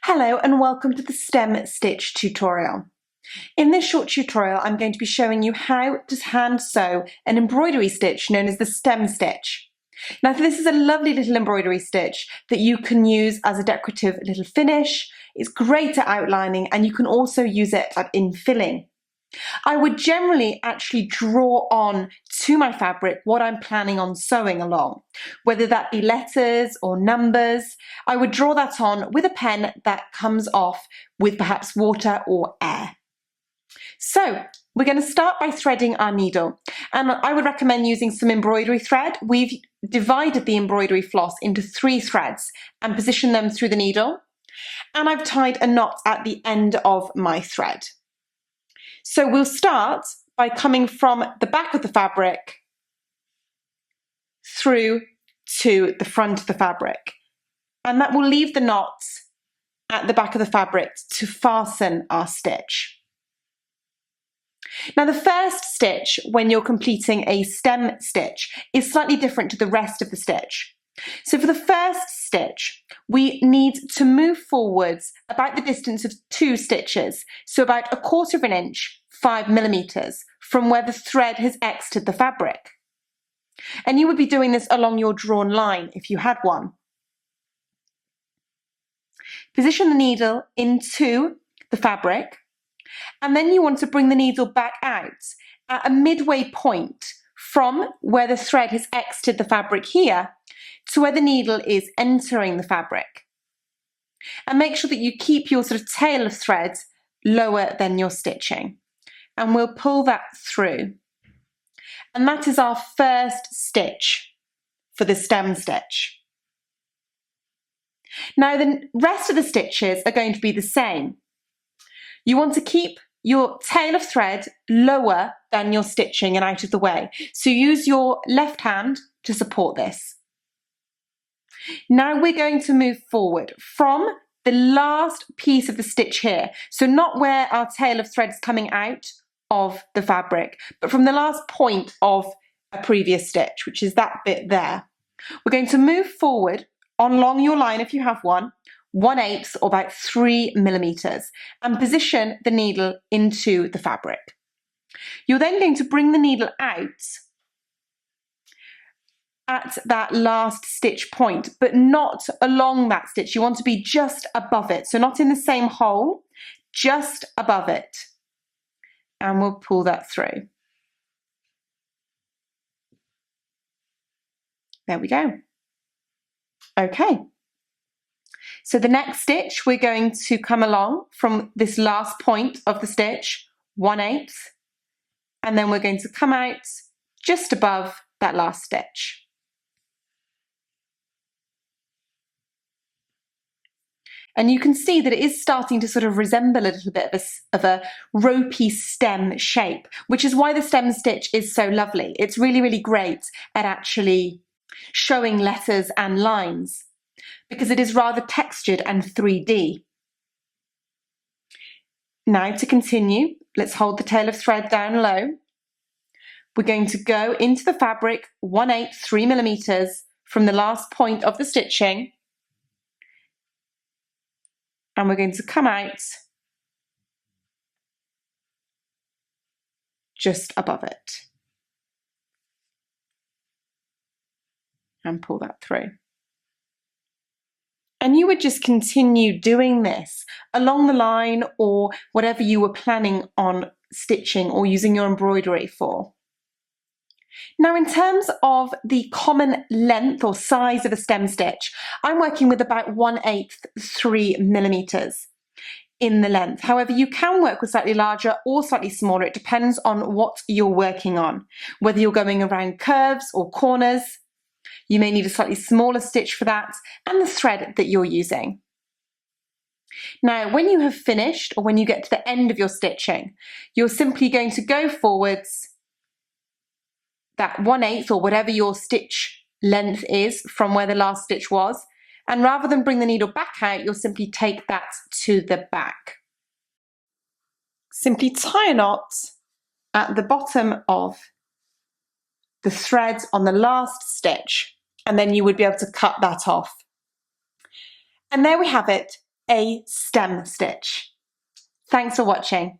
Hello and welcome to the stem stitch tutorial. In this short tutorial I'm going to be showing you how to hand sew an embroidery stitch known as the stem stitch. Now this is a lovely little embroidery stitch that you can use as a decorative little finish. It's great at outlining and you can also use it at infilling. I would generally actually draw on to my fabric what I'm planning on sewing along, whether that be letters or numbers. I would draw that on with a pen that comes off with perhaps water or air. So we're going to start by threading our needle, and I would recommend using some embroidery thread. We've divided the embroidery floss into 3 threads and positioned them through the needle, and I've tied a knot at the end of my thread. So we'll start by coming from the back of the fabric through to the front of the fabric, and that will leave the knot at the back of the fabric to fasten our stitch. Now the first stitch when you're completing a stem stitch is slightly different to the rest of the stitch. So for the first stitch, we need to move forwards about the distance of 2 stitches, so about 1/4 inch, 5 millimeters, from where the thread has exited the fabric. And you would be doing this along your drawn line if you had one. Position the needle into the fabric, and then you want to bring the needle back out at a midway point from where the thread has exited the fabric here to where the needle is entering the fabric. And make sure that you keep your sort of tail of thread lower than your stitching. And we'll pull that through. And that is our first stitch for the stem stitch. Now the rest of the stitches are going to be the same. You want to keep your tail of thread lower than your stitching and out of the way. So use your left hand to support this. Now we're going to move forward from the last piece of the stitch here. So not where our tail of thread is coming out of the fabric, but from the last point of a previous stitch, which is that bit there. We're going to move forward along your line if you have one, 1/8 or about 3 millimeters, and position the needle into the fabric. You're then going to bring the needle out at that last stitch point, but not along that stitch. You want to be just above it, so not in the same hole, just above it. And we'll pull that through. There we go. Okay. So the next stitch, we're going to come along from this last point of the stitch, 1/8, and then we're going to come out just above that last stitch. And you can see that it is starting to sort of resemble a little bit of a ropey stem shape, which is why the stem stitch is so lovely. It's really, really great at actually showing letters and lines, because it is rather textured and 3D. Now to continue, let's hold the tail of thread down low. We're going to go into the fabric 1/8, 3 millimeters from the last point of the stitching, and we're going to come out just above it and pull that through. And you would just continue doing this along the line or whatever you were planning on stitching or using your embroidery for. Now in terms of the common length or size of a stem stitch, I'm working with about 1/8, 3 millimeters in the length. However, you can work with slightly larger or slightly smaller. It depends on what you're working on, whether you're going around curves or corners. You may need a slightly smaller stitch for that, and the thread that you're using. Now, when you have finished, or when you get to the end of your stitching, you're simply going to go forwards that 1/8 or whatever your stitch length is from where the last stitch was, and rather than bring the needle back out, you'll simply take that to the back. Simply tie a knot at the bottom of the thread on the last stitch, and then you would be able to cut that off. And there we have it, a stem stitch. Thanks for watching.